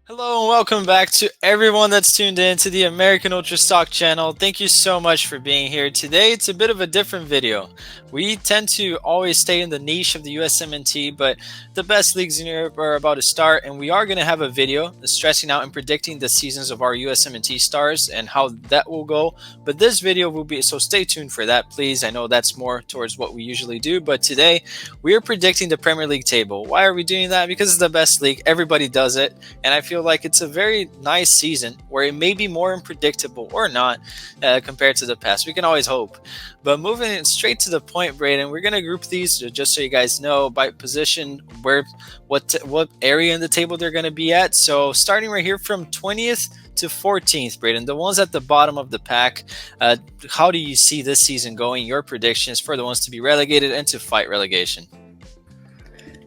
Hello and welcome back to everyone that's tuned in to the American Ultra Stock channel. Thank you so much for being here. Today it's a bit of a different video. We tend to always stay in the niche of the USMNT, but the best leagues in Europe are about to start, and we are going to have a video stressing out and predicting the seasons of our USMNT stars and how that will go. But this video will be, so stay tuned for that, please. I know that's more towards what we usually do, but today we are predicting the Premier League table. Why are we doing that? Because it's the best league. Everybody does it, and I feel like it's a very nice season where it may be more unpredictable or not compared to the past. We can always hope. But moving straight to the point, Braden, we're going to group these just so you guys know by position what area in the table they're going to be at. So starting right here from 20th to 14th, Braden, the ones at the bottom of the pack, how do you see this season going? Your predictions for the ones to be relegated and to fight relegation?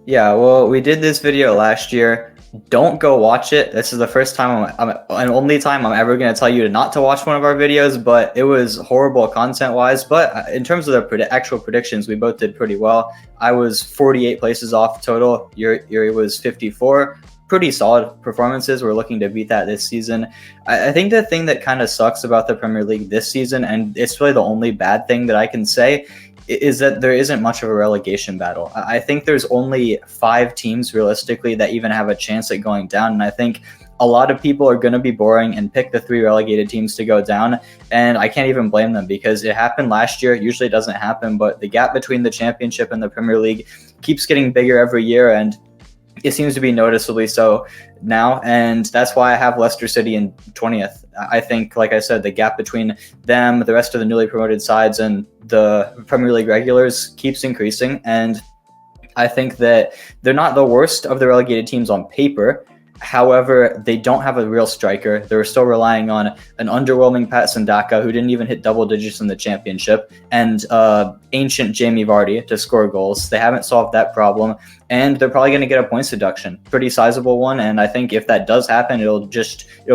Yeah, well, we did this video last year. Don't go watch it. This is the first time and only time I'm ever going to tell you not to watch one of our videos, but it was horrible content-wise. But in terms of the actual predictions, we both did pretty well. I was 48 places off total. Yuri was 54. Pretty solid performances. We're looking to beat that this season. I think the thing that kind of sucks about the Premier League this season, and it's really the only bad thing that I can say, is that there isn't much of a relegation battle. I think there's only 5 teams realistically that even have a chance at going down, and I think a lot of people are going to be boring and pick the 3 relegated teams to go down, and I can't even blame them because it happened last year. Usually it doesn't happen, but the gap between the Championship and the Premier League keeps getting bigger every year, and it seems to be noticeably so now, and that's why I have Leicester City in 20th. I think, like I said, the gap between them, the rest of the newly promoted sides, and the Premier League regulars keeps increasing, and I think that they're not the worst of the relegated teams on paper. However, they don't have a real striker. They're still relying on an underwhelming Pat Sandaka, who didn't even hit double digits in the Championship, and ancient Jamie Vardy to score goals. They haven't solved that problem, and they're probably going to get a points deduction, pretty sizable one. And I think if that does happen, it'll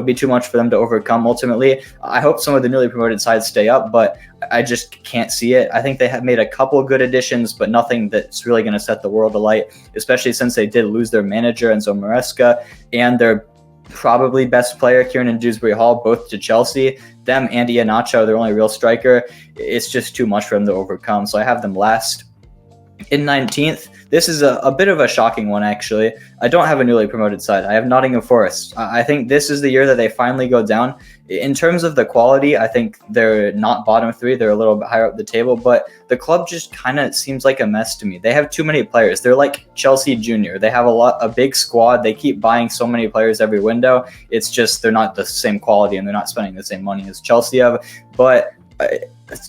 be too much for them to overcome. Ultimately, I hope some of the newly promoted sides stay up, but I just can't see it. I think they have made a couple good additions, but nothing that's really going to set the world alight, especially since they did lose their manager, Enzo Maresca, and their probably best player, Kieran Dewsbury Hall, both to Chelsea. Them and Iheanacho, their only real striker. It's just too much for them to overcome. So I have them last. In 19th, this is a bit of a shocking one, actually. I don't have a newly promoted side. I have Nottingham Forest. I think this is the year that they finally go down. In terms of the quality, I think they're not bottom 3. They're a little bit higher up the table, but the club just kind of seems like a mess to me. They have too many players. They're like Chelsea Junior. They have a big squad. They keep buying so many players every window. It's just they're not the same quality, and they're not spending the same money as Chelsea have. But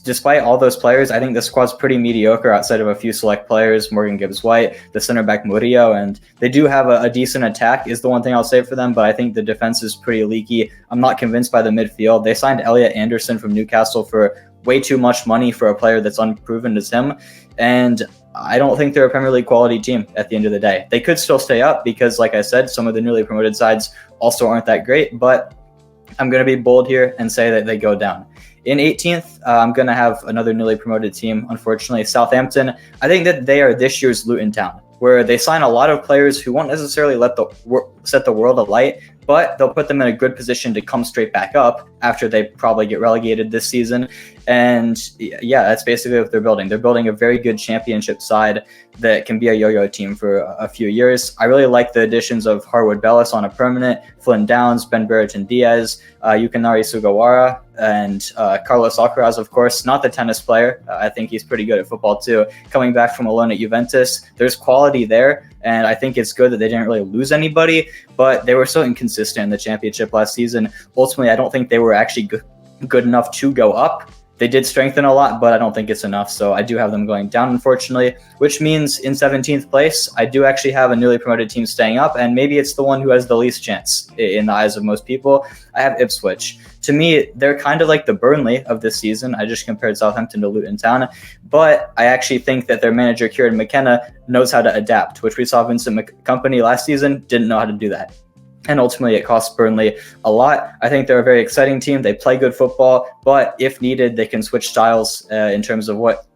despite all those players, I think the squad's pretty mediocre outside of a few select players, Morgan Gibbs-White, the center back Murillo, and they do have a decent attack is the one thing I'll say for them, but I think the defense is pretty leaky. I'm not convinced by the midfield. They signed Elliot Anderson from Newcastle for way too much money for a player that's unproven as him, and I don't think they're a Premier League quality team at the end of the day. They could still stay up because, like I said, some of the newly promoted sides also aren't that great, but I'm going to be bold here and say that they go down. In 18th, I'm going to have another newly promoted team, unfortunately, Southampton. I think that they are this year's Luton Town, where they sign a lot of players who won't necessarily set the world alight, but they'll put them in a good position to come straight back up after they probably get relegated this season. And yeah, that's basically what they're building. They're building a very good Championship side that can be a yo-yo team for a few years. I really like the additions of Harwood Bellis on a permanent, Flynn Downs, Ben Brereton Diaz, Yukinari Sugawara, and Carlos Alcaraz, of course, not the tennis player. I think he's pretty good at football too. Coming back from a loan at Juventus, there's quality there, and I think it's good that they didn't really lose anybody, but they were so inconsistent in the Championship last season. Ultimately, I don't think they were actually good enough to go up. They did strengthen a lot, but I don't think it's enough. So I do have them going down, unfortunately, which means in 17th place, I do actually have a newly promoted team staying up, and maybe it's the one who has the least chance in the eyes of most people. I have Ipswich. To me, they're kind of like the Burnley of this season. I just compared Southampton to Luton Town, but I actually think that their manager, Kieran McKenna, knows how to adapt, which we saw Vincent Kompany last season didn't know how to do that. And ultimately, it costs Burnley a lot. I think they're a very exciting team. They play good football, but if needed, they can switch styles in terms of what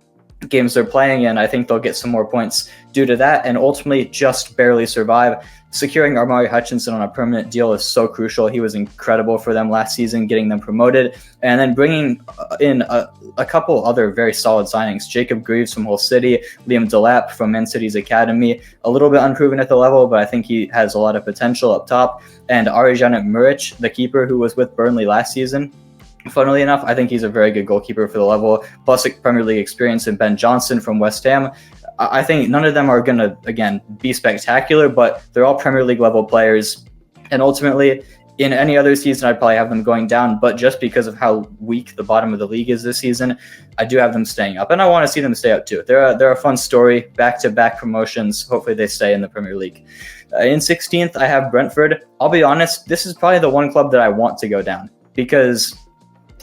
games they're playing in. I think they'll get some more points due to that, and ultimately just barely survive. Securing Amari Hutchinson on a permanent deal is so crucial. He was incredible for them last season, getting them promoted, and then bringing in a couple other very solid signings. Jacob Greaves from Hull City, Liam Delap from Man City's Academy, a little bit unproven at the level, but I think he has a lot of potential up top, and Arijanet Muric, the keeper who was with Burnley last season. Funnily enough, I think he's a very good goalkeeper for the level, plus Premier League experience, and Ben Johnson from West Ham. I think none of them are going to, again, be spectacular, but they're all Premier League level players. And ultimately, in any other season, I'd probably have them going down. But just because of how weak the bottom of the league is this season, I do have them staying up. And I want to see them stay up too. They're a fun story, back-to-back promotions. Hopefully they stay in the Premier League. In 16th, I have Brentford. I'll be honest, this is probably the one club that I want to go down because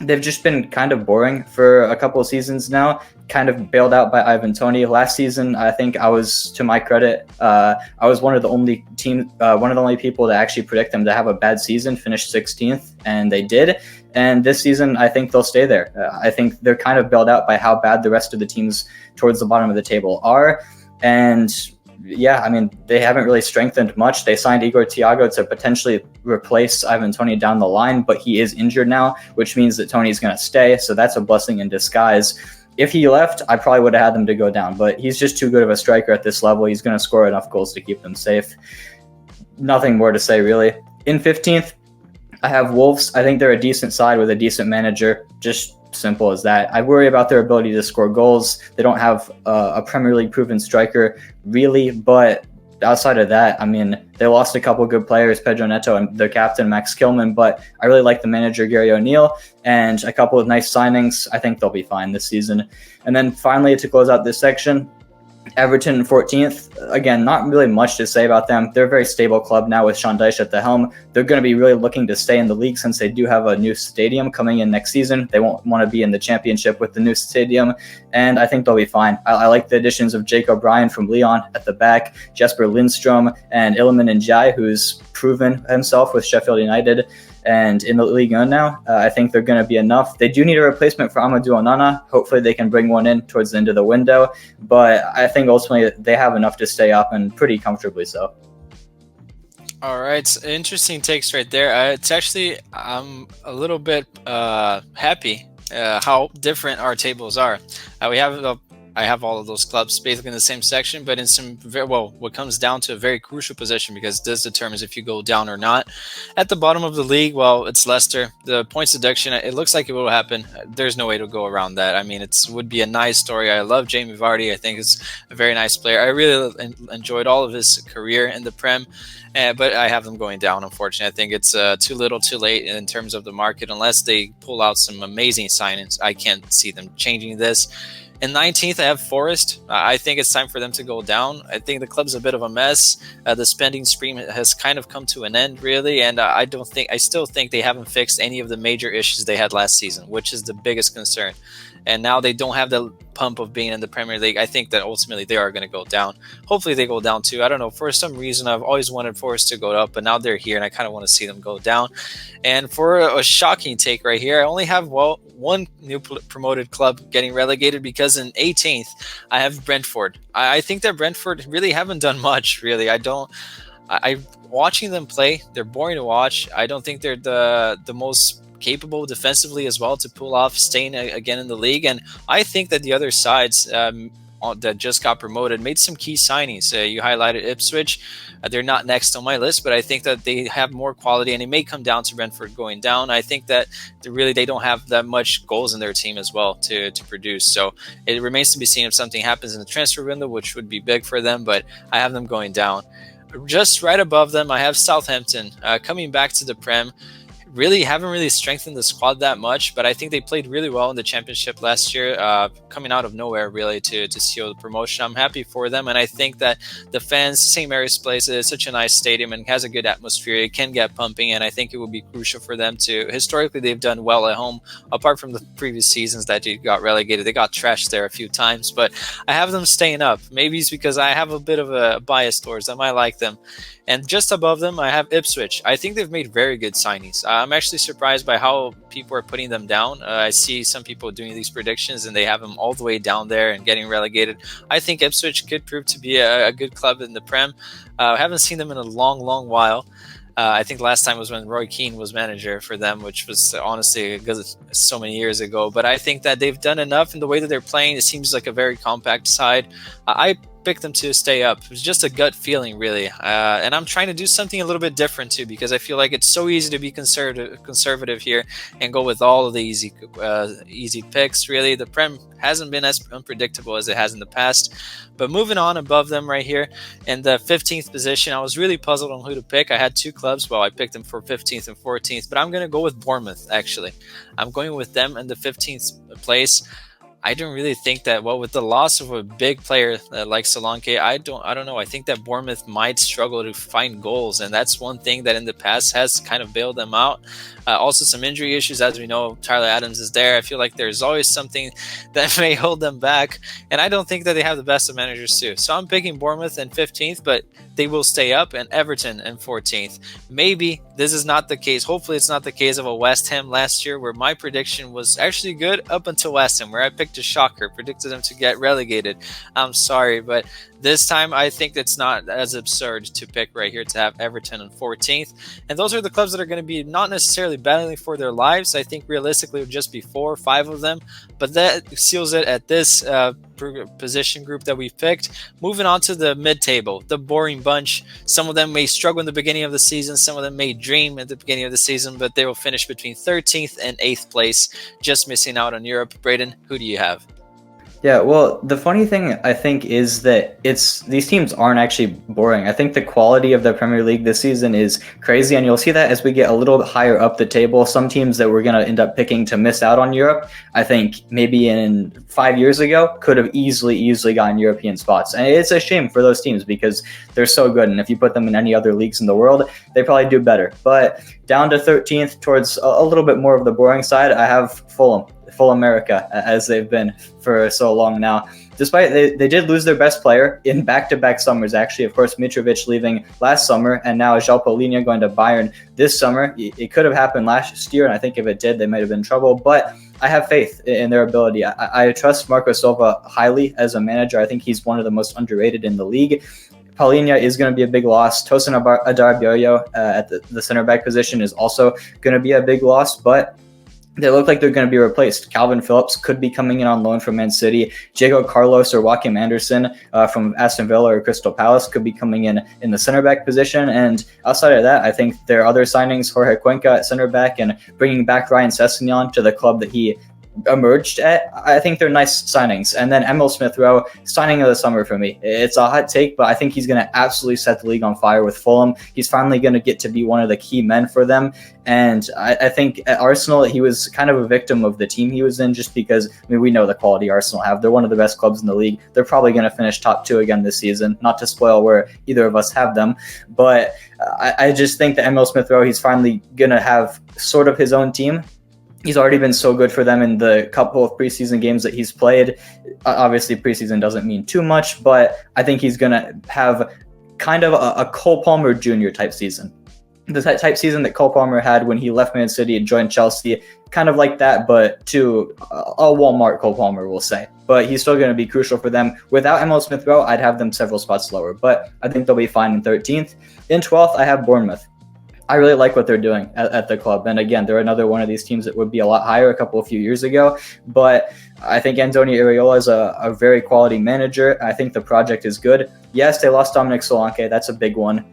they've just been kind of boring for a couple of seasons now, kind of bailed out by Ivan Toney. Last season, I think I was, to my credit, I was one of the only people to actually predict them to have a bad season, finish 16th, and they did. And this season, I think they'll stay there. I think they're kind of bailed out by how bad the rest of the teams towards the bottom of the table are. And yeah, I mean, they haven't really strengthened much. They signed Igor Thiago to potentially replace Ivan Toney down the line, but he is injured now, which means that Toney's going to stay. So that's a blessing in disguise. If he left, I probably would have had them to go down, but he's just too good of a striker at this level. He's going to score enough goals to keep them safe. Nothing more to say, really. In 15th, I have Wolves. I think they're a decent side with a decent manager. Just simple as that. I worry about their ability to score goals. They don't have a Premier League proven striker, really, but outside of that, I mean, they lost a couple good players, Pedro Neto and their captain, Max Kilman, but I really like the manager, Gary O'Neill, and a couple of nice signings. I think they'll be fine this season. And then finally, to close out this section, Everton in 14th. Again, not really much to say about them. They're a very stable club now with Sean Dyche at the helm. They're going to be really looking to stay in the league since they do have a new stadium coming in next season. They won't want to be in the championship with the new stadium, and I think they'll be fine. I like the additions of Jake O'Brien from Lyon at the back, Jesper Lindstrom, and Iliman Ndiaye, who's proven himself with Sheffield United and in the Ligue 1 now. I think they're going to be enough. They do need a replacement for Amadou Onana. Hopefully they can bring one in towards the end of the window, but I think ultimately they have enough to stay up, and pretty comfortably so. All right, interesting takes right there. It's actually, I'm a little bit happy how different our tables are. I have all of those clubs basically in the same section, but in some what comes down to a very crucial position, because this determines if you go down or not. At the bottom of the league, well, it's Leicester. The points deduction, it looks like it will happen. There's no way to go around that. I mean, it would be a nice story. I love Jamie Vardy. I think it's a very nice player. I really enjoyed all of his career in the Prem. But I have them going down, unfortunately. I think it's too little too late in terms of the market. Unless they pull out some amazing signings, I can't see them changing this. In 19th, I have Forest. I think it's time for them to go down. I think the club's a bit of a mess. The spending spree has kind of come to an end, really, and I still think they haven't fixed any of the major issues they had last season, which is the biggest concern. And now they don't have the pump of being in the Premier League. I think that ultimately they are going to go down. Hopefully they go down too. I don't know. For some reason, I've always wanted Forest to go up, but now they're here, and I kind of want to see them go down. And for a shocking take right here, I only have one new promoted club getting relegated, because in 18th, I have Brentford. I think that Brentford really haven't done much, really. I watching them play, they're boring to watch. I don't think they're the most capable defensively as well to pull off staying again in the league. And I think that the other sides that just got promoted made some key signings. You highlighted Ipswich. They're not next on my list, but I think that they have more quality, and it may come down to Brentford going down. I think that they don't have that much goals in their team as well to produce. So it remains to be seen if something happens in the transfer window, which would be big for them, but I have them going down. Just right above them, I have Southampton coming back to the Prem. Haven't really strengthened the squad that much, but I think they played really well in the championship last year, coming out of nowhere really to seal the promotion. I'm happy for them, and I think that the fans, St. Mary's Place is such a nice stadium and has a good atmosphere. It can get pumping, and I think it will be crucial for them to. Historically, they've done well at home, apart from the previous seasons that they got relegated. They got trashed there a few times, but I have them staying up. Maybe it's because I have a bit of a bias towards them. I like them. And just above them, I have Ipswich. I think they've made very good signings. I'm actually surprised by how people are putting them down. I see some people doing these predictions and they have them all the way down there and getting relegated. I think Ipswich could prove to be a good club in the Prem. I haven't seen them in a long, long while. I think last time was when Roy Keane was manager for them, which was honestly so many years ago. But I think that they've done enough in the way that they're playing. It seems like a very compact side. I picked them to stay up. It was just a gut feeling, really. And I'm trying to do something a little bit different too, because I feel like it's so easy to be conservative here and go with all of the easy picks. Really, the Prem hasn't been as unpredictable as it has in the past. But moving on above them right here in the 15th position, I was really puzzled on who to pick. I had two clubs. Well, I picked them for 15th and 14th, but I'm going to go with Bournemouth, actually. I'm going with them in the 15th place. I don't really think that, well, with the loss of a big player like Solanke, I don't know. I think that Bournemouth might struggle to find goals, and that's one thing that in the past has kind of bailed them out. Also, some injury issues, as we know. Tyler Adams is there. I feel like there's always something that may hold them back, and I don't think that they have the best of managers too. So I'm picking Bournemouth in 15th, but they will stay up, and Everton in 14th. Maybe this is not the case. Hopefully it's not the case of a West Ham last year, where my prediction was actually good up until West Ham, where I picked a shocker, predicted them to get relegated. I'm sorry, but this time I think it's not as absurd to pick right here to have Everton in 14th. And those are the clubs that are going to be not necessarily battling for their lives. I think realistically it would just be 4 or 5 of them, but that seals it at this position group that we've picked. Moving on to the mid-table, the boring bunch. Some of them may struggle in the beginning of the season, some of them may dream at the beginning of the season, but they will finish between 13th and 8th place, just missing out on Europe. Braden, who do you have? Yeah, well, the funny thing I think is that these teams aren't actually boring. I think the quality of the Premier League this season is crazy, and you'll see that as we get a little bit higher up the table. Some teams that we're going to end up picking to miss out on Europe, I think maybe in 5 years ago, could have easily gotten European spots. And it's a shame for those teams because they're so good, and if you put them in any other leagues in the world, they probably do better. But down to 13th, towards a little bit more of the boring side, I have Fulham. Full America, as they've been for so long now. Despite they did lose their best player in back-to-back summers, actually. Of course, Mitrovic leaving last summer, and now João Paulinho going to Bayern this summer. It could have happened last year, and I think if it did, they might have been in trouble. But I have faith in their ability. I trust Marco Silva highly as a manager. I think he's one of the most underrated in the league. Paulinho is going to be a big loss. Tosin Adarabioyo at the center back position is also going to be a big loss, but they look like they're going to be replaced. Calvin Phillips could be coming in on loan from Man City. Diego Carlos or Joaquim Anderson from Aston Villa or Crystal Palace could be coming in the center back position. And outside of that, I think there are other signings. Jorge Cuenca at center back and bringing back Ryan Sessegnon to the club that he emerged at. I think they're nice signings. And then Emil Smith-Rowe, signing of the summer for me. It's a hot take, but I think he's going to absolutely set the league on fire with Fulham. He's finally going to get to be one of the key men for them. And I think at Arsenal, he was kind of a victim of the team he was in, just because, I mean, we know the quality Arsenal have. They're one of the best clubs in the league. They're probably going to finish top 2 again this season, not to spoil where either of us have them. But I just think that Emil Smith-Rowe, he's finally going to have sort of his own team. He's already been so good for them in the couple of preseason games that he's played. Obviously, preseason doesn't mean too much, but I think he's going to have kind of a Cole Palmer Jr. type season. The type season that Cole Palmer had when he left Man City and joined Chelsea, kind of like that, but to a Walmart Cole Palmer, we'll say. But he's still going to be crucial for them. Without Emil Smith-Rowe, I'd have them several spots lower, but I think they'll be fine in 13th. In 12th, I have Bournemouth. I really like what they're doing at the club. And again, they're another one of these teams that would be a lot higher a few years ago. But I think Antonio Iraola is a very quality manager. I think the project is good. Yes, they lost Dominic Solanke. That's a big one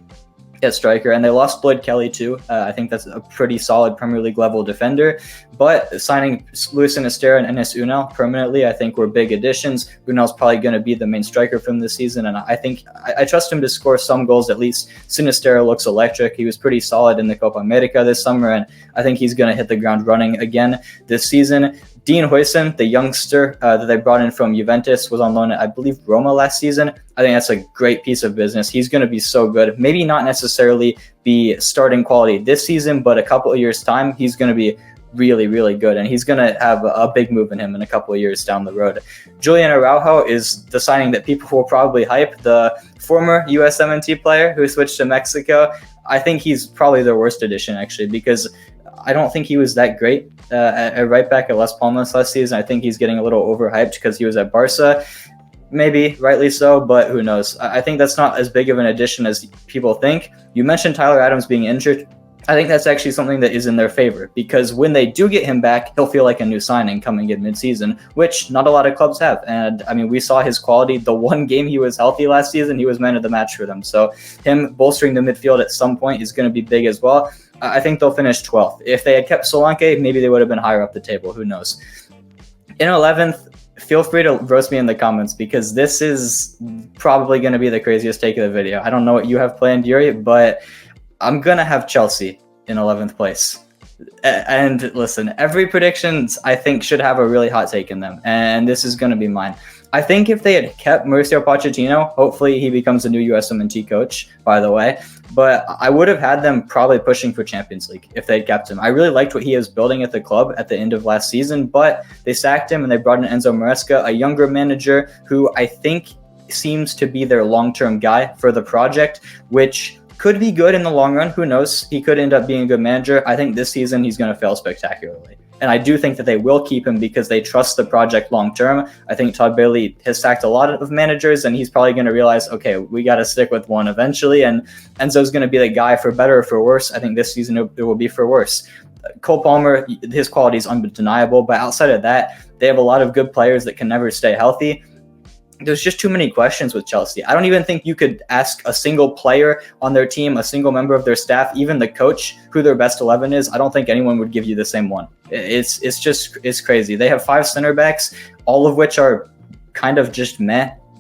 at striker. And they lost Lloyd Kelly too. I think that's a pretty solid Premier League level defender. But signing Luis Sinisterra and Enes Unal permanently, I think were big additions. Unal's probably going to be the main striker from this season. And I think I trust him to score some goals at least. Sinisterra looks electric. He was pretty solid in the Copa America this summer. And I think he's going to hit the ground running again this season. Dean Huijsen, the youngster that they brought in from Juventus, was on loan at, I believe, Roma last season. I think that's a great piece of business. He's going to be so good. Maybe not necessarily be starting quality this season, but a couple of years' time, he's going to be really, really good. And he's going to have a big move in him in a couple of years down the road. Julian Araujo is the signing that people will probably hype, the former USMNT player who switched to Mexico. I think he's probably their worst addition, actually, because I don't think he was that great at right back at Las Palmas last season. I think he's getting a little overhyped because he was at Barca. Maybe rightly so, but who knows? I think that's not as big of an addition as people think. You mentioned Tyler Adams being injured. I think that's actually something that is in their favor, because when they do get him back, he'll feel like a new signing coming in midseason, which not a lot of clubs have. And I mean, we saw his quality. The one game he was healthy last season, he was man of the match for them. So him bolstering the midfield at some point is going to be big as well. I think they'll finish 12th. If they had kept Solanke, maybe they would have been higher up the table. Who knows? In 11th, feel free to roast me in the comments, because this is probably going to be the craziest take of the video. I don't know what you have planned, Yuri, but I'm going to have Chelsea in 11th place. And listen, every predictions I think should have a really hot take in them, and this is going to be mine. I think if they had kept Mauricio Pochettino, hopefully he becomes a new USMNT coach, by the way, but I would have had them probably pushing for Champions League if they'd kept him. I really liked what he was building at the club at the end of last season, but they sacked him and they brought in Enzo Maresca, a younger manager who I think seems to be their long-term guy for the project, which could be good in the long run. Who knows? He could end up being a good manager. I think this season he's going to fail spectacularly. And I do think that they will keep him because they trust the project long term. I think Todd Bailey has sacked a lot of managers, and he's probably going to realize, okay, we got to stick with one eventually. And Enzo's going to be the guy for better or for worse. I think this season it will be for worse. Cole Palmer, his quality is undeniable. But outside of that, they have a lot of good players that can never stay healthy. There's just too many questions with Chelsea. I don't even think you could ask a single player on their team, a single member of their staff, even the coach, who their best 11 is. I don't think anyone would give you the same one. It's crazy. They have 5 center backs, all of which are kind of just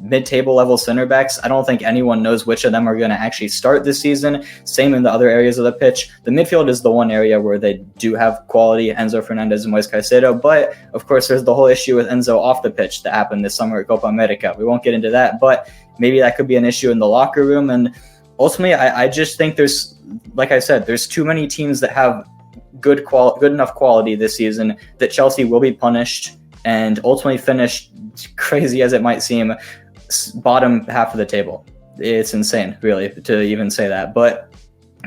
mid-table level center backs. I don't think anyone knows which of them are going to actually start this season. Same in the other areas of the pitch. The midfield is the one area where they do have quality, Enzo Fernandez and Moise Caicedo. But of course, there's the whole issue with Enzo off the pitch that happened this summer at Copa America. We won't get into that, but maybe that could be an issue in the locker room. And ultimately, I just think there's, like I said, there's too many teams that have good enough quality this season that Chelsea will be punished and ultimately finish, crazy as it might seem, bottom half of the table. It's insane, really, to even say that. But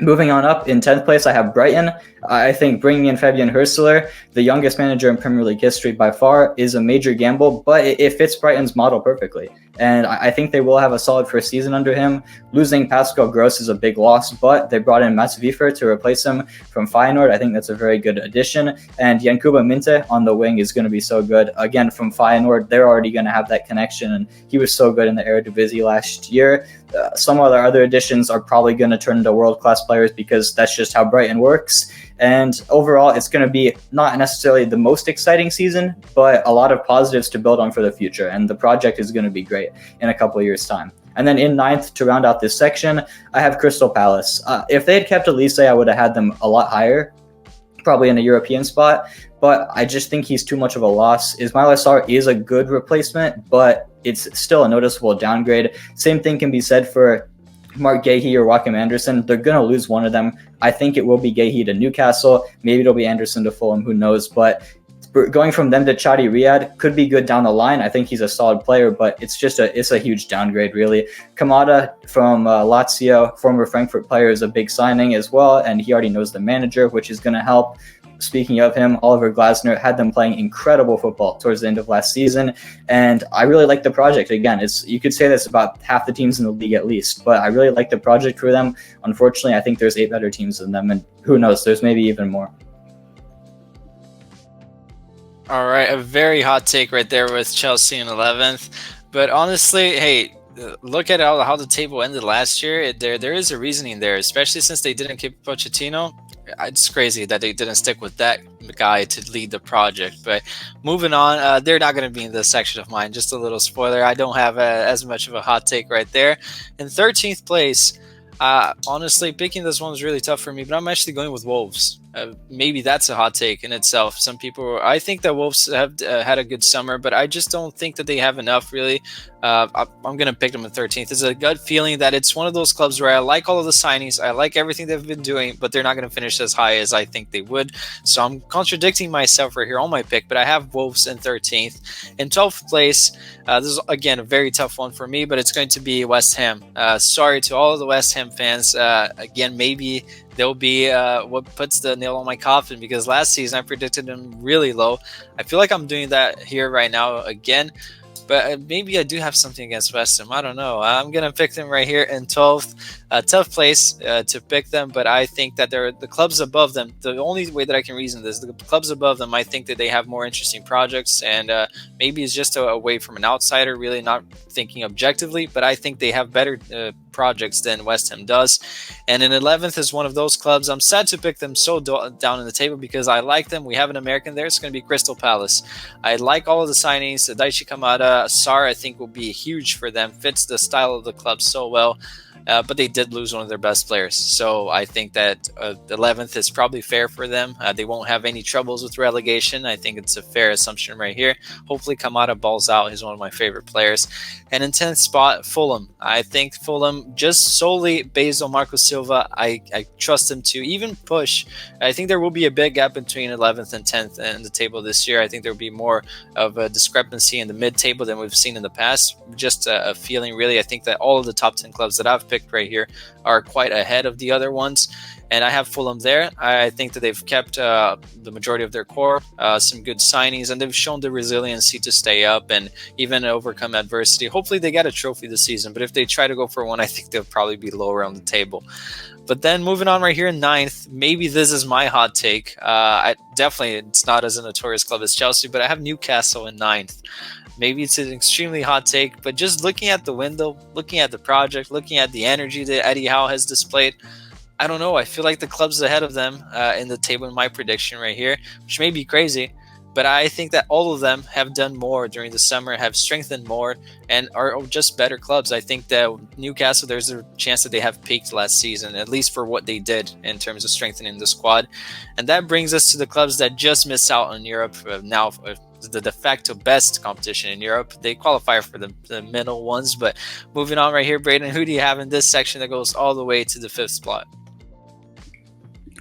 moving on up, in 10th place, I have Brighton. I think bringing in Fabian Hürseler, the youngest manager in Premier League history by far, is a major gamble, but it fits Brighton's model perfectly. And I think they will have a solid first season under him. Losing Pascal Gross is a big loss, but they brought in Mats Wiefer to replace him from Feyenoord. I think that's a very good addition. And Yankuba Minte on the wing is going to be so good. Again, from Feyenoord, they're already going to have that connection, and he was so good in the Eredivisie last year. Some of their other additions are probably going to turn into world-class players because that's just how Brighton works. And overall, it's going to be not necessarily the most exciting season, but a lot of positives to build on for the future. And the project is going to be great in a couple of years' time. And then in 9th, to round out this section, I have Crystal Palace. If they had kept Elise, I would have had them a lot higher, probably in a European spot. But I just think he's too much of a loss. Ismail Assar is a good replacement, but it's still a noticeable downgrade. Same thing can be said for Mark Gahey or Joachim Anderson. They're going to lose one of them. I think it will be Gahey to Newcastle. Maybe it'll be Anderson to Fulham. Who knows? But going from them to Chadi Riyad could be good down the line. I think he's a solid player, but it's a huge downgrade, really. Kamada from Lazio, former Frankfurt player, is a big signing as well, and he already knows the manager, which is going to help. Speaking of him, Oliver Glasner had them playing incredible football towards the end of last season, and I really like the project. Again, you could say this about half the teams in the league at least, but I really like the project for them. Unfortunately, I think there's 8 better teams than them, and who knows, there's maybe even more. All right, a very hot take right there with Chelsea in 11th. But honestly, hey, look at how the table ended last year. There is a reasoning there, especially since they didn't keep Pochettino. It's crazy that they didn't stick with that guy to lead the project. But moving on, they're not going to be in this section of mine. Just a little spoiler. I don't have as much of a hot take right there. In 13th place, honestly, picking this one was really tough for me, but I'm actually going with Wolves. Maybe that's a hot take in itself. I think that Wolves have had a good summer, but I just don't think that they have enough, really. I'm going to pick them in 13th. It's a gut feeling that it's one of those clubs where I like all of the signings, I like everything they've been doing, but they're not going to finish as high as I think they would. So I'm contradicting myself right here on my pick, but I have Wolves in 13th. In 12th place, this is, again, a very tough one for me, but it's going to be West Ham. Sorry to all of the West Ham fans. Again, maybe they'll be what puts the nail on my coffin, because last season I predicted them really low. I feel like I'm doing that here right now again. But maybe I do have something against West Ham. I don't know. I'm going to pick them right here in 12th. Tough place to pick them, but I think that they're the clubs above them. The only way that I can reason this, the clubs above them, I think that they have more interesting projects, and maybe it's just a way from an outsider, really not thinking objectively, but I think they have better projects than West Ham does. And in 11th is one of those clubs. I'm sad to pick them so down in the table because I like them. We have an American there. It's going to be Crystal Palace. I like all of the signings. Daichi Kamada, Sarr, I think will be huge for them. Fits the style of the club so well. But they did lose one of their best players. So I think that 11th is probably fair for them. They won't have any troubles with relegation. I think it's a fair assumption right here. Hopefully Kamada balls out. He's one of my favorite players. And in 10th spot, Fulham. I think Fulham, just solely based on Marco Silva, I trust him to even push. I think there will be a big gap between 11th and 10th in the table this year. I think there will be more of a discrepancy in the mid-table than we've seen in the past. Just a feeling, really. I think that all of the top 10 clubs that I've picked right here are quite ahead of the other ones, and I have Fulham there. I think that they've kept the majority of their core, some good signings, and they've shown the resiliency to stay up and even overcome adversity. Hopefully they get a trophy this season, but if they try to go for one, I think they'll probably be lower on the table. But then moving on right here in 9th, maybe this is my hot take. It's not as a notorious club as Chelsea, but I have Newcastle in 9th. Maybe it's an extremely hot take, but just looking at the window, looking at the project, looking at the energy that Eddie Howe has displayed, I don't know. I feel like the club's ahead of them in the table in my prediction right here, which may be crazy, but I think that all of them have done more during the summer, have strengthened more, and are just better clubs. I think that Newcastle, there's a chance that they have peaked last season, at least for what they did in terms of strengthening the squad. And that brings us to the clubs that just miss out on Europe now. The de facto best competition in Europe. They qualify for the middle ones, but moving on right here, Braden, who do you have in this section that goes all the way to the 5th spot?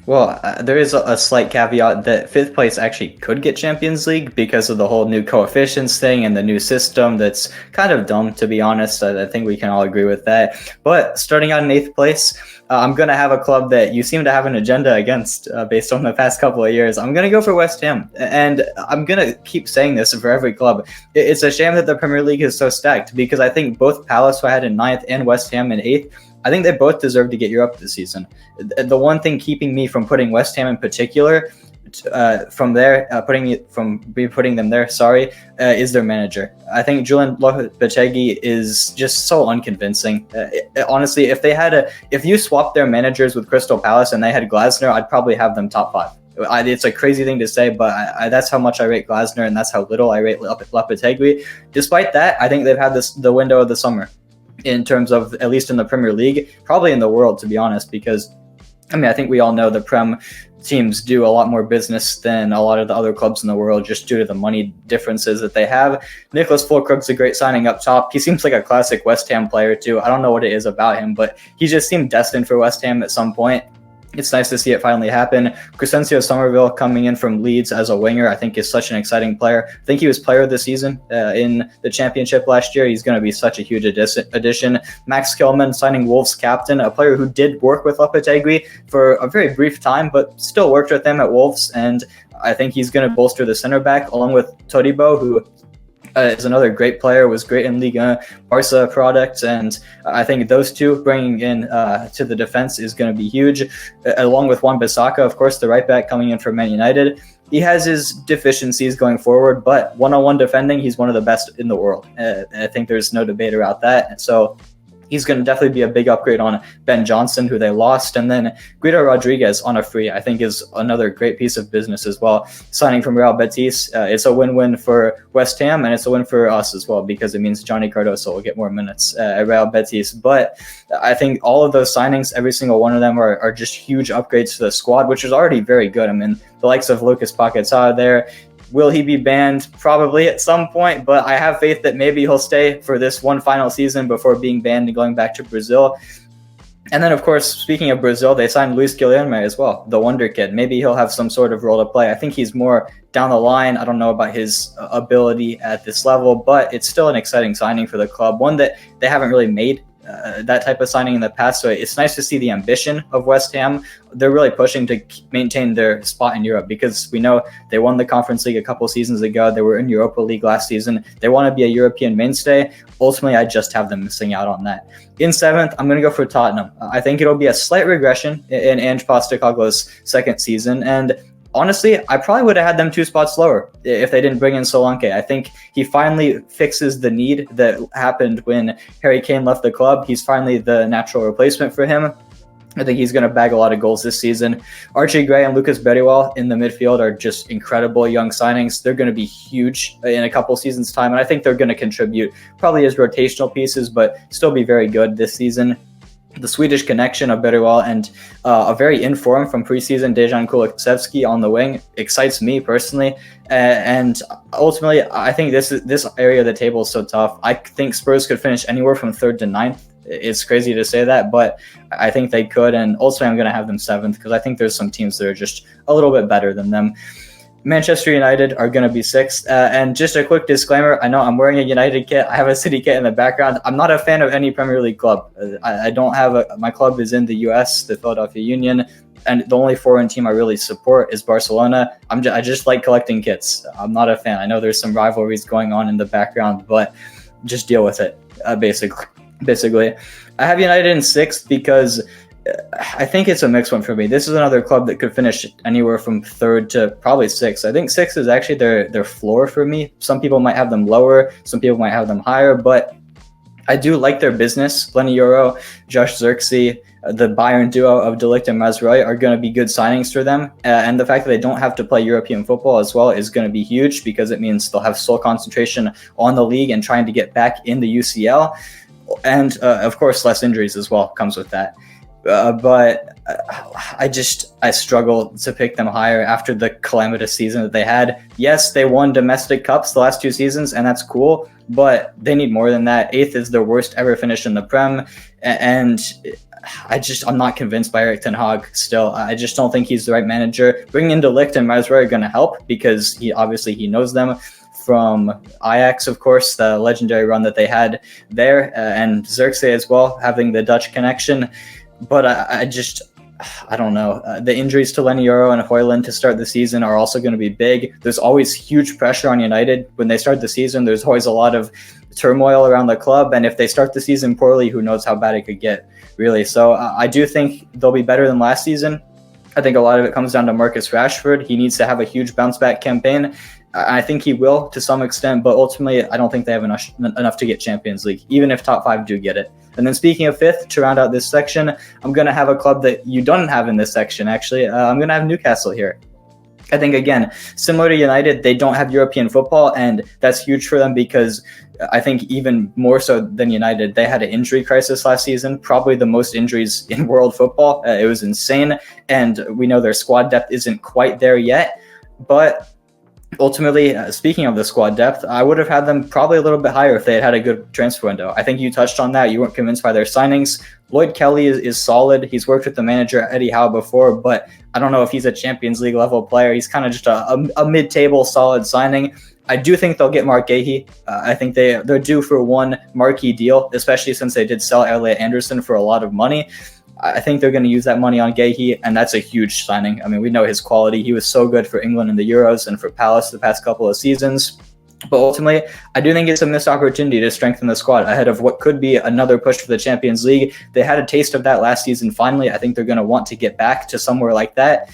Well, there is a slight caveat that 5th place actually could get Champions League because of the whole new coefficients thing and the new system that's kind of dumb, to be honest. I think we can all agree with that. But starting out in 8th place, I'm going to have a club that you seem to have an agenda against based on the past couple of years. I'm going to go for West Ham. And I'm going to keep saying this for every club. It's a shame that the Premier League is so stacked because I think both Palace, who I had in 9th, and West Ham in 8th, I think they both deserve to get Europe this season. The one thing keeping me from putting West Ham in particular putting them there, is their manager. I think Julian Lopetegui is just so unconvincing. Honestly, if you swap their managers with Crystal Palace and they had Glasner, I'd probably have them top 5. It's a crazy thing to say, but that's how much I rate Glasner, and that's how little I rate Lopetegui. Despite that, I think they've had the window of the summer in terms of, at least in the Premier League, probably in the world, to be honest, because I think we all know the Prem teams do a lot more business than a lot of the other clubs in the world just due to the money differences that they have. Nicholas Füllkrug's a great signing up top. He seems like a classic West Ham player too. I don't know what it is about him, but he just seemed destined for West Ham at some point. It's nice to see it finally happen. Crescencio Somerville coming in from Leeds as a winger, I think is such an exciting player. I think he was player of the season in the championship last year. He's going to be such a huge addition. Max Kilman signing Wolves captain, a player who did work with Lopetegui for a very brief time, but still worked with them at Wolves. And I think he's going to bolster the center back along with Todibo, who is another great player, was great in Liga, Barca product, and I think those two bringing in to the defense is going to be huge, along with Wan-Bissaka, of course, the right back coming in from Man United. He has his deficiencies going forward, but one-on-one defending, he's one of the best in the world. I think there's no debate about that, and so he's going to definitely be a big upgrade on Ben Johnson, who they lost. And then Guido Rodriguez on a free, I think, is another great piece of business as well. Signing from Real Betis, it's a win-win for West Ham, and it's a win for us as well, because it means Johnny Cardoso will get more minutes at Real Betis. But I think all of those signings, every single one of them are just huge upgrades to the squad, which is already very good. I mean, the likes of Lucas Paquetá there. Will he be banned? Probably at some point, but I have faith that maybe he'll stay for this one final season before being banned and going back to Brazil. And then, of course, speaking of Brazil, they signed Luis Guilherme as well, the wonder kid. Maybe he'll have some sort of role to play. I think he's more down the line. I don't know about his ability at this level, but it's still an exciting signing for the club, one that they haven't really made that type of signing in the past. So it's nice to see the ambition of West Ham. They're really pushing to maintain their spot in Europe, because we know they won the Conference League a couple seasons ago. They were in Europa League last season. They want to be a European mainstay. Ultimately, I just have them missing out on that. In 7th, I'm going to go for Tottenham. I think it'll be a slight regression in Ange Postecoglou's second season, and honestly, I probably would have had them 2 spots lower if they didn't bring in Solanke. I think he finally fixes the need that happened when Harry Kane left the club. He's finally the natural replacement for him. I think he's going to bag a lot of goals this season. Archie Gray and Lucas Berrywell in the midfield are just incredible young signings. They're going to be huge in a couple seasons' time, and I think they're going to contribute probably as rotational pieces, but still be very good this season. The Swedish connection of Berrywell and a very in-form from preseason Dejan Kulusevski on the wing excites me personally. And ultimately, I think this area of the table is so tough. I think Spurs could finish anywhere from 3rd to 9th. It's crazy to say that, but I think they could. And ultimately, I'm going to have them 7th because I think there's some teams that are just a little bit better than them. Manchester United are going to be 6th. And just a quick disclaimer, I know I'm wearing a United kit. I have a City kit in the background. I'm not a fan of any Premier League club. I don't have my club is in the US, the Philadelphia Union. And the only foreign team I really support is Barcelona. I just like collecting kits. I'm not a fan. I know there's some rivalries going on in the background, but just deal with it, basically. I have United in 6th because I think it's a mixed one for me. This is another club that could finish anywhere from 3rd to probably 6th. I think 6th is actually their floor for me. Some people might have them lower, some people might have them higher, but I do like their business. Lenny Yoro, Josh Zirkzee, the Bayern duo of De Ligt and Mazraoui are going to be good signings for them. And the fact that they don't have to play European football as well is going to be huge, because it means they'll have sole concentration on the league and trying to get back in the UCL. And of course, less injuries as well comes with that. But I struggle to pick them higher after the calamitous season that they had. Yes, they won domestic cups the last 2 seasons, and that's cool, but they need more than that. 8th is their worst ever finish in the Prem, and I'm not convinced by Erik ten Hag still. I just don't think he's the right manager. Bringing in De Ligt and Mazraoui are going to help, because he knows them from Ajax, of course, the legendary run that they had there, and Zirkzee as well, having the Dutch connection. But I don't know. The injuries to Lenny Yoro and Højlund to start the season are also going to be big. There's always huge pressure on United when they start the season. There's always a lot of turmoil around the club, and if they start the season poorly, who knows how bad it could get, really. So I do think they'll be better than last season. I think a lot of it comes down to Marcus Rashford. He needs to have a huge bounce-back campaign. I think he will to some extent, but ultimately, I don't think they have enough to get Champions League, even if top 5 do get it. And then speaking of 5th, to round out this section, I'm going to have a club that you don't have in this section, actually. I'm going to have Newcastle here. I think, again, similar to United, they don't have European football, and that's huge for them, because I think even more so than United, they had an injury crisis last season, probably the most injuries in world football. It was insane, and we know their squad depth isn't quite there yet, but ultimately, speaking of the squad depth, I would have had them probably a little bit higher if they had had a good transfer window. I think you touched on that. You weren't convinced by their signings. Lloyd Kelly is solid. He's worked with the manager Eddie Howe before, but I don't know if he's a Champions League level player. He's kind of just a mid-table solid signing. I do think they'll get Mark Gahey. I think they're due for one marquee deal, especially since they did sell Elliot Anderson for a lot of money. I think they're going to use that money on Gahey, and that's a huge signing. I mean, we know his quality. He was so good for England in the Euros and for Palace the past couple of seasons. But ultimately, I do think it's a missed opportunity to strengthen the squad ahead of what could be another push for the Champions League. They had a taste of that last season finally. I think they're going to want to get back to somewhere like that.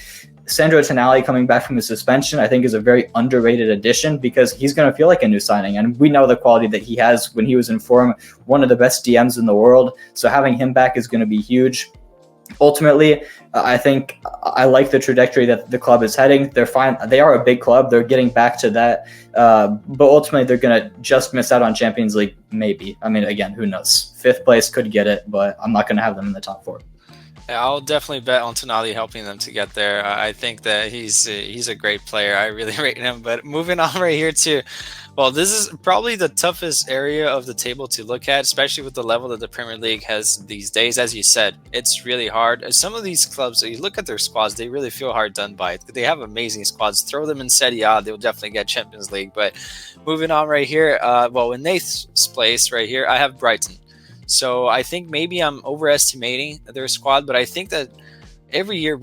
Sandro Tonali coming back from his suspension, I think, is a very underrated addition, because he's going to feel like a new signing. And we know the quality that he has when he was in form, one of the best DMs in the world. So having him back is going to be huge. Ultimately, I think I like the trajectory that the club is heading. They're fine. They are a big club. They're getting back to that. But ultimately, they're going to just miss out on Champions League, maybe. I mean, again, who knows? 5th place could get it, but I'm not going to have them in the top 4. Yeah, I'll definitely bet on Tonali helping them to get there. I think that he's a great player. I really rate him. But moving on right here to, well, this is probably the toughest area of the table to look at, especially with the level that the Premier League has these days. As you said, it's really hard. Some of these clubs, you look at their squads, they really feel hard done by. They have amazing squads. Throw them in Serie A, they'll definitely get Champions League. But moving on right here, well, in 8th place right here, I have Brighton. So I think maybe I'm overestimating their squad, but I think that every year,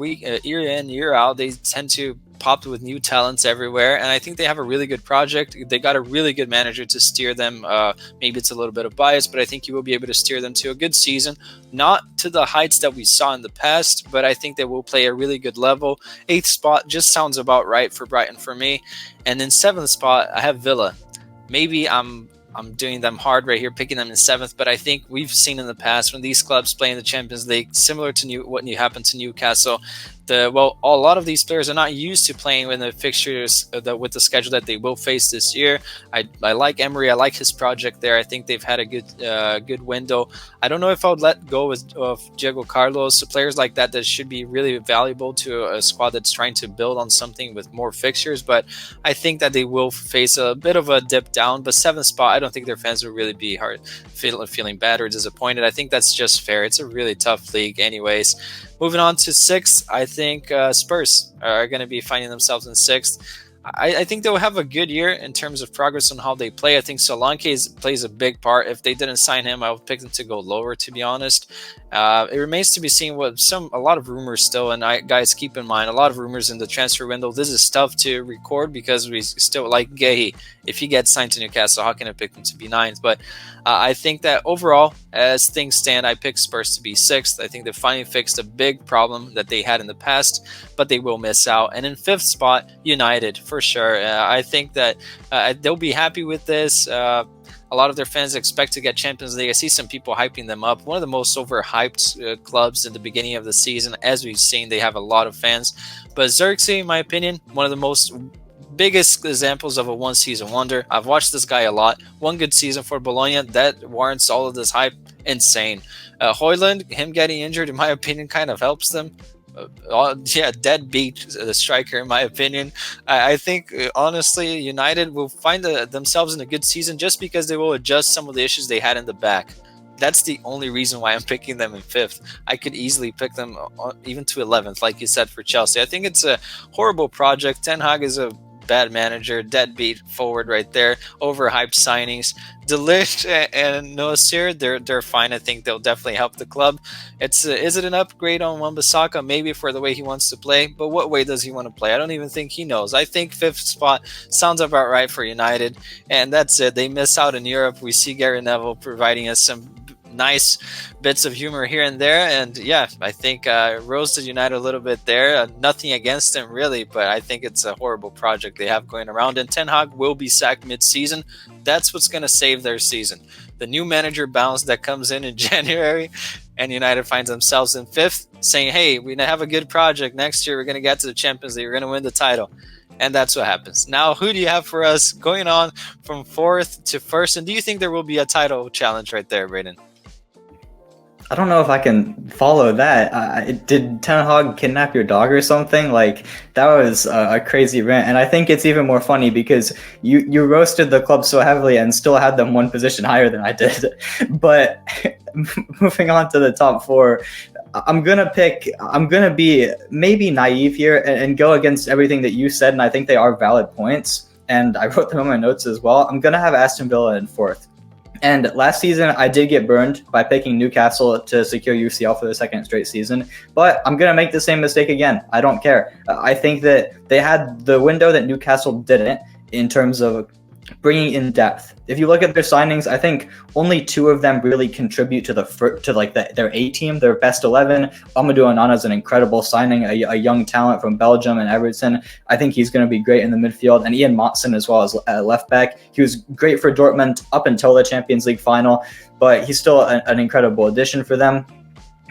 year in, year out, they tend to pop with new talents everywhere, and I think they have a really good project. They got a really good manager to steer them. Maybe it's a little bit of bias, but I think you will be able to steer them to a good season, not to the heights that we saw in the past, but I think they will play a really good level. Eighth spot just sounds about right for Brighton for me, and then seventh spot I have Villa. Maybe I'm doing them hard right here, picking them in seventh, but I think we've seen in the past when these clubs play in the Champions League, similar to what happened to Newcastle, a lot of these players are not used to playing with the fixtures with the schedule that they will face this year. I like Emery. I like his project there. I think they've had a good window. I don't know if I would let go of Diego Carlos. Players like that should be really valuable to a squad that's trying to build on something with more fixtures. But I think that they will face a bit of a dip down. But seventh spot, I don't think their fans will really be feeling bad or disappointed. I think that's just fair. It's a really tough league anyways. Moving on to sixth, I think Spurs are going to be finding themselves in sixth. I think they'll have a good year in terms of progress on how they play. I think Solanke plays a big part. If they didn't sign him, I would pick them to go lower, to be honest. It remains to be seen a lot of rumors still, and guys, keep in mind, a lot of rumors in the transfer window. This is tough to record because we still like Gehi. If he gets signed to Newcastle, how can I pick him to be ninth? But I think that overall, as things stand, I pick Spurs to be sixth. I think they finally fixed a big problem that they had in the past, but they will miss out. And in fifth spot, United, for sure. I think that they'll be happy with this. A lot of their fans expect to get Champions League. I see some people hyping them up. One of the most overhyped clubs in the beginning of the season. As we've seen, they have a lot of fans. But Xerxes, in my opinion, one of the most biggest examples of a one-season wonder. I've watched this guy a lot. One good season for Bologna. That warrants all of this hype. Insane. Højlund, him getting injured, in my opinion, kind of helps them. Deadbeat striker, in my opinion. I think, honestly, United will find themselves in a good season just because they will adjust some of the issues they had in the back. That's the only reason why I'm picking them in fifth. I could easily pick them even to 11th, like you said, for Chelsea. I think it's a horrible project. Ten Hag is a bad manager, deadbeat forward right there, overhyped signings. De Ligt and Noasir, they're fine. I think they'll definitely help the club. Is it an upgrade on Wan-Bissaka? Maybe for the way he wants to play, but what way does he want to play? I don't even think he knows. I think fifth spot sounds about right for United, and that's it. They miss out in Europe. We see Gary Neville providing us some nice bits of humor here and there, and yeah, I think roasted United a little bit there. Nothing against him really, but I think it's a horrible project they have going around, and Ten Hag will be sacked mid-season. That's what's going to save their season. The new manager bounce that comes in January, and United finds themselves in fifth, saying, hey, we have a good project. Next year we're going to get to the Champions League, we're going to win the title. And that's what happens. Now, who do you have for us going on from fourth to first, and do you think there will be a title challenge right there, Brayden? I don't know if I can follow that. Did Ten Hag kidnap your dog or something? Like, that was a crazy rant. And I think it's even more funny because you roasted the club so heavily and still had them one position higher than I did. But moving on to the top four, I'm going to be maybe naive here and go against everything that you said. And I think they are valid points. And I wrote them in my notes as well. I'm going to have Aston Villa in fourth. And last season, I did get burned by picking Newcastle to secure UCL for the second straight season. But I'm going to make the same mistake again. I don't care. I think that they had the window that Newcastle didn't in terms of bringing in depth. If you look at their signings, I think only two of them really contribute to their A team, their best 11. Amadou Onana is an incredible signing, a young talent from Belgium and Everton. I think he's going to be great in the midfield. And Ian Motson as well as left back. He was great for Dortmund up until the Champions League final, but he's still an incredible addition for them.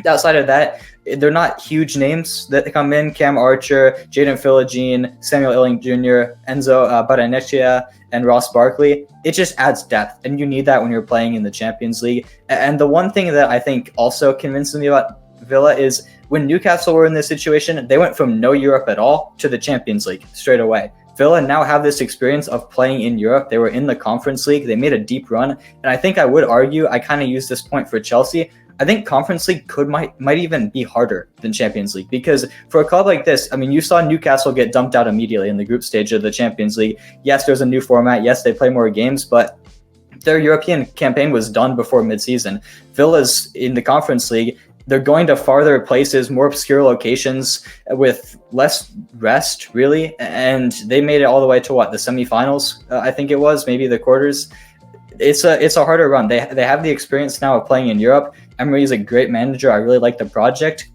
Outside of that, they're not huge names that come in. Cam Archer, Jaden Philogene, Samuel Illing Jr., Enzo Barrenechea, and Ross Barkley. It just adds depth, and you need that when you're playing in the Champions League. And the one thing that I think also convinced me about Villa is when Newcastle were in this situation, they went from no Europe at all to the Champions League straight away. Villa now have this experience of playing in Europe. They were in the Conference League. They made a deep run. And I think I would argue, I kind of use this point for Chelsea, I think Conference League might even be harder than Champions League, because for a club like this, I mean, you saw Newcastle get dumped out immediately in the group stage of the Champions League. Yes, there's a new format. Yes, they play more games, but their European campaign was done before midseason. Villa's in the Conference League. They're going to farther places, more obscure locations with less rest, really. And they made it all the way to the semifinals, I think it was, maybe the quarters. It's a harder run. They have the experience now of playing in Europe. Emery is a great manager. I really like the project.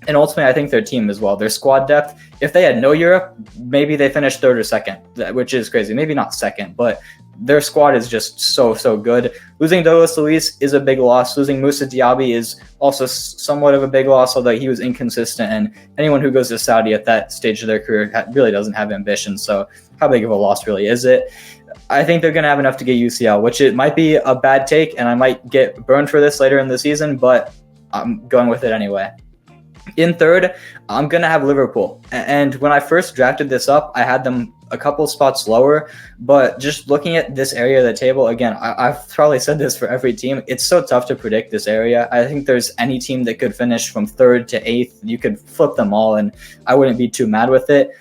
And ultimately, I think their team as well, their squad depth. If they had no Europe, maybe they finished third or second, which is crazy. Maybe not second, but their squad is just so good. Losing Douglas Luiz is a big loss. Losing Moussa Diaby is also somewhat of a big loss, although he was inconsistent. And anyone who goes to Saudi at that stage of their career really doesn't have ambition. So how big of a loss really is it? I think they're going to have enough to get UCL, which it might be a bad take, and I might get burned for this later in the season, but I'm going with it anyway. In third, I'm going to have Liverpool. And when I first drafted this up, I had them a couple spots lower. But just looking at this area of the table, again, I've probably said this for every team. It's so tough to predict this area. I think there's any team that could finish from third to eighth. You could flip them all, and I wouldn't be too mad with it.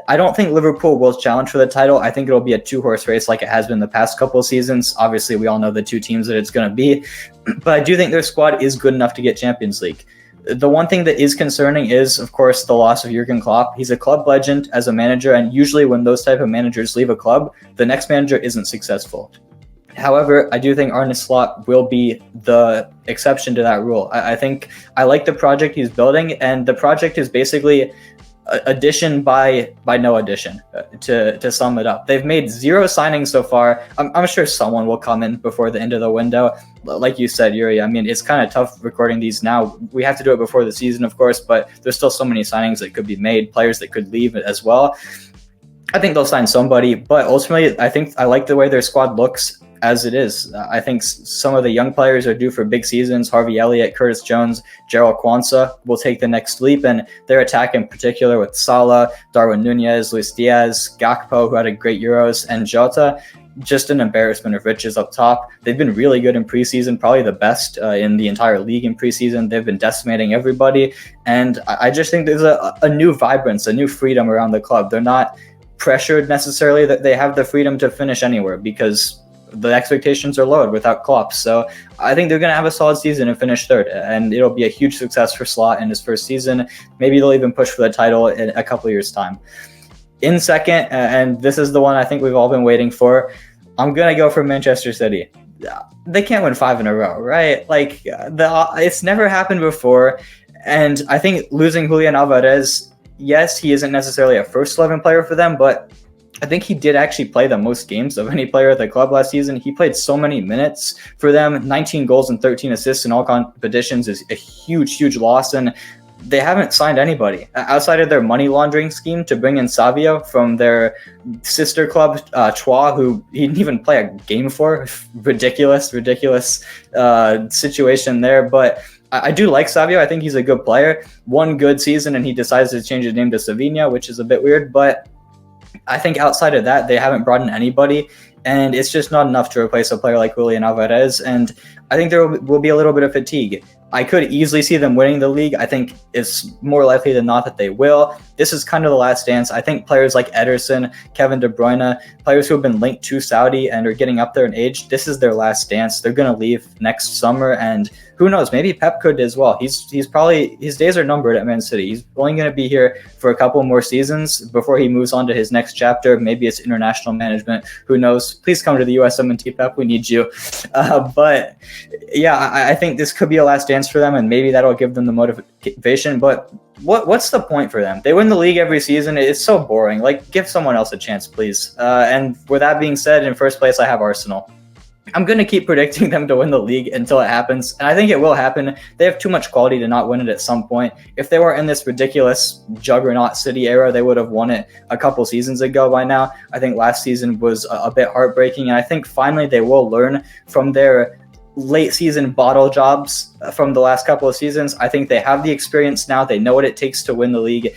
I don't think Liverpool will challenge for the title. I think it'll be a two-horse race like it has been the past couple of seasons. Obviously, we all know the two teams that it's going to be. But I do think their squad is good enough to get Champions League. The one thing that is concerning is, of course, the loss of Jurgen Klopp. He's a club legend as a manager, and usually when those type of managers leave a club, the next manager isn't successful. However, I do think Arne Slot will be the exception to that rule. I think I like the project he's building, and the project is basically addition by no addition, to sum it up. They've made 0 signings so far. I'm sure someone will come in before the end of the window. Like you said, Yuri, I mean, it's kind of tough recording these now. We have to do it before the season, of course, but there's still so many signings that could be made, players that could leave as well. I think they'll sign somebody, but ultimately, I think I like the way their squad looks as it is. I think some of the young players are due for big seasons. Harvey Elliott, Curtis Jones, Gerald Kwanzaa will take the next leap, and their attack in particular with Salah, Darwin Nunez, Luis Diaz, Gakpo, who had a great Euros, and Jota, just an embarrassment of riches up top. They've been really good in preseason, probably the best in the entire league in preseason. They've been decimating everybody, and I just think there's a new vibrance, a new freedom around the club. They're not pressured necessarily, that they have the freedom to finish anywhere because the expectations are lowered without Klopp. So I think they're going to have a solid season and finish third, and it'll be a huge success for Slot in his first season. Maybe they'll even push for the title in a couple of years' time. In second, and this is the one I think we've all been waiting for, I'm going to go for Manchester City. They can't win 5 in a row, right? Like, it's never happened before, and I think losing Julian Alvarez, yes, he isn't necessarily a first 11 player for them, but I think he did actually play the most games of any player at the club last season. He played so many minutes for them. 19 goals and 13 assists in all competitions is a huge loss, and they haven't signed anybody outside of their money laundering scheme to bring in Savio from their sister club, Troyes, who he didn't even play a game for. Ridiculous situation there, but I do like Savio. I think he's a good player. One good season, and he decides to change his name to Savinha, which is a bit weird, but I think outside of that, they haven't brought in anybody, and it's just not enough to replace a player like Julian Alvarez, and I think there will be a little bit of fatigue. I could easily see them winning the league. I think it's more likely than not that they will. This is kind of the last dance. I think players like Ederson, Kevin De Bruyne, players who have been linked to Saudi and are getting up there in age, this is their last dance. They're going to leave next summer, and who knows, maybe Pep could as well. He's probably, his days are numbered at Man City. He's only going to be here for a couple more seasons before he moves on to his next chapter. Maybe it's international management. Who knows? Please come to the USMNT, Pep. We need you. But yeah, I think this could be a last dance for them, and maybe that'll give them the motivation. But what's the point for them? They win the league every season. It's so boring. Like, give someone else a chance, please. And with that being said, in first place, I have Arsenal. I'm going to keep predicting them to win the league until it happens, and I think it will happen. They have too much quality to not win it at some point. If they were in this ridiculous juggernaut City era, they would have won it a couple seasons ago by now. I think last season was a bit heartbreaking, and I think finally they will learn from their late season bottle jobs from the last couple of seasons. I think they have the experience now. They know what it takes to win the league.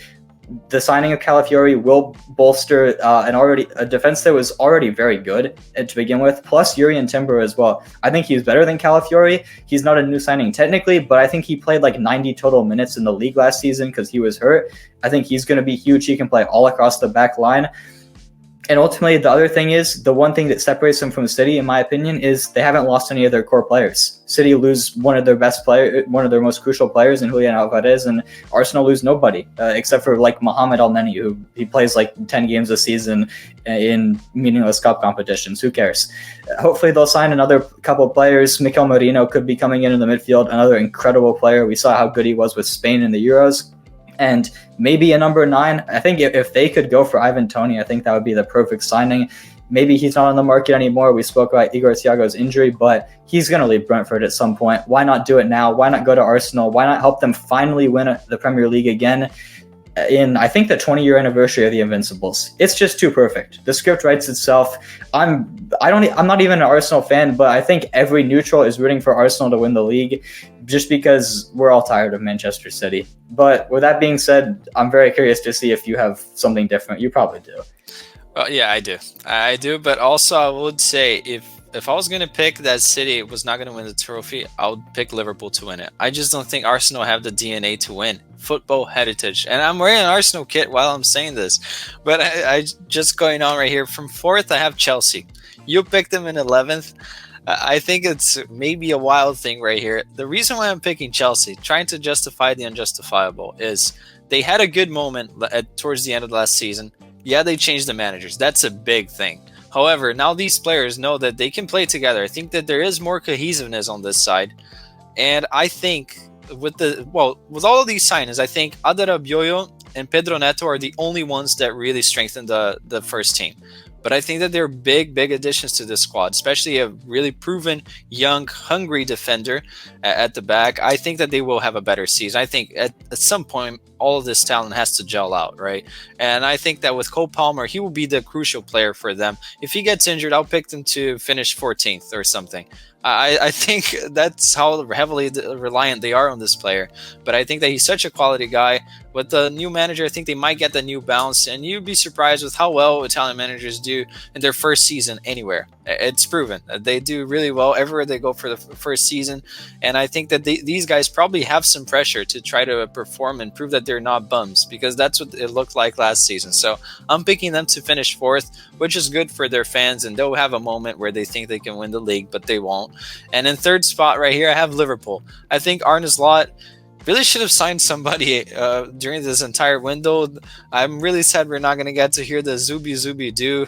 The signing of Calafiori will bolster a defense that was already very good to begin with, plus Jurrien Timber as well. I think he's better than Calafiori. He's not a new signing technically, but I think he played like 90 total minutes in the league last season because he was hurt. I think he's going to be huge. He can play all across the back line. And ultimately, the other thing is, the one thing that separates them from City, in my opinion, is they haven't lost any of their core players. City lose one of their best players, one of their most crucial players in Julian Alvarez, and Arsenal lose nobody except for like Mohamed El Neni, who he plays like 10 games a season in meaningless cup competitions. Who cares? Hopefully, they'll sign another couple of players. Mikel Merino could be coming in the midfield, another incredible player. We saw how good he was with Spain in the Euros. And maybe a number 9. I think if they could go for Ivan Toney, I think that would be the perfect signing. Maybe he's not on the market anymore. We spoke about Igor Thiago's injury, but he's going to leave Brentford at some point. Why not do it now? Why not go to Arsenal? Why not help them finally win the Premier League again in, I think, the 20-year anniversary of the Invincibles? It's just too perfect. The script writes itself. I'm not even an Arsenal fan, but I think every neutral is rooting for Arsenal to win the league, just because we're all tired of Manchester City. But with that being said, I'm very curious to see if you have something different. You probably do. Well, yeah, I do. But also, I would say if I was going to pick that City was not going to win the trophy, I would pick Liverpool to win it. I just don't think Arsenal have the DNA to win. Football heritage. And I'm wearing an Arsenal kit while I'm saying this. But I just going on right here. From 4th, I have Chelsea. You picked them in 11th. I think it's maybe a wild thing right here. The reason why I'm picking Chelsea, trying to justify the unjustifiable, is they had a good moment towards the end of the last season. Yeah, they changed the managers. That's a big thing. However, now these players know that they can play together. I think that there is more cohesiveness on this side. And I think with all of these signings, I think Adarabioyo and Pedro Neto are the only ones that really strengthen the first team. But I think that they're big additions to this squad, especially a really proven, young, hungry defender at the back. I think that they will have a better season. I think at some point, all of this talent has to gel out, right? And I think that with Cole Palmer, he will be the crucial player for them. If he gets injured, I'll pick them to finish 14th or something. I think that's how heavily reliant they are on this player. But I think that he's such a quality guy. With the new manager, I think they might get the new bounce. And you'd be surprised with how well Italian managers do in their first season anywhere. It's proven. They do really well everywhere they go for the first season. And I think that these guys probably have some pressure to try to perform and prove that they're not bums, because that's what it looked like last season. So I'm picking them to finish 4th, which is good for their fans. And they'll have a moment where they think they can win the league, but they won't. And in 3rd spot right here, I have Liverpool. I think Arne Slot really should have signed somebody during this entire window. I'm really sad we're not going to get to hear the Zubi Zubi Do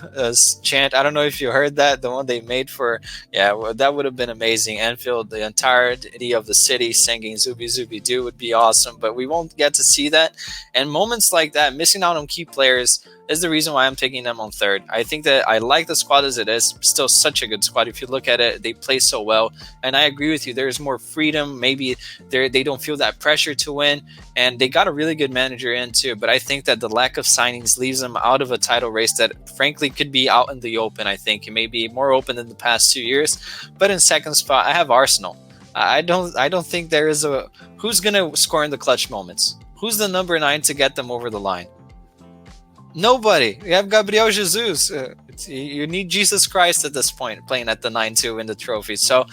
chant. I don't know if you heard that, the one they made for, that would have been amazing. Anfield, the entirety of the city singing Zubi Zubi Do would be awesome, but we won't get to see that. And moments like that, missing out on key players, is the reason why I'm taking them on 3rd. I think that I like the squad as it is. Still such a good squad. If you look at it, they play so well. And I agree with you. There's more freedom. Maybe they don't feel that pressure to win. And they got a really good manager in too. But I think that the lack of signings leaves them out of a title race that frankly could be out in the open. I think it may be more open than the past 2 years. But in 2nd spot, I have Arsenal. I don't think there is a... Who's going to score in the clutch moments? Who's the number 9 to get them over the line? Nobody. You have Gabriel Jesus. You need Jesus Christ at this point, playing at the 9-2 in the trophy. So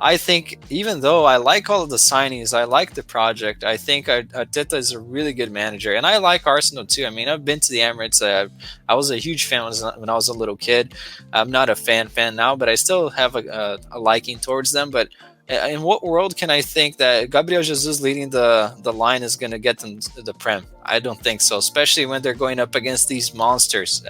I think even though I like all of the signings, I like the project, I think Arteta is a really good manager. And I like Arsenal too. I mean, I've been to the Emirates. I was a huge fan when I was a little kid. I'm not a fan now, but I still have a liking towards them. But in what world can I think that Gabriel Jesus leading the line is going to get them to the Prem? I don't think so, especially when they're going up against these monsters.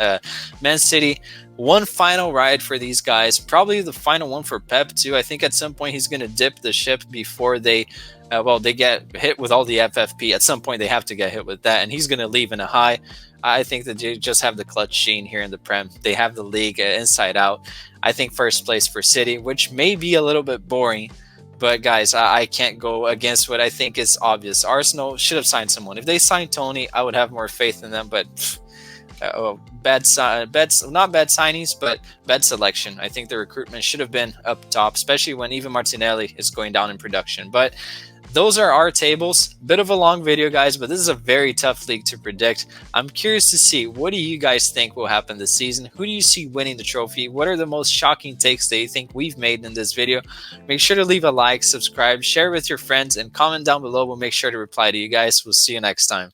Man City, one final ride for these guys, probably the final one for Pep too. I think at some point he's going to dip the ship before they get hit with all the FFP. At some point they have to get hit with that, and he's going to leave in a high. I think that they just have the clutch gene here in the Prem. They have the league inside out. I think 1st place for City, which may be a little bit boring. But guys, I can't go against what I think is obvious. Arsenal should have signed someone. If they signed Tony, I would have more faith in them. But not bad signings, but bad selection. I think the recruitment should have been up top, especially when even Martinelli is going down in production. But those are our tables. Bit of a long video, guys, but this is a very tough league to predict. I'm curious to see, what do you guys think will happen this season? Who do you see winning the trophy? What are the most shocking takes that you think we've made in this video? Make sure to leave a like, subscribe, share with your friends, and comment down below. We'll make sure to reply to you guys. We'll see you next time.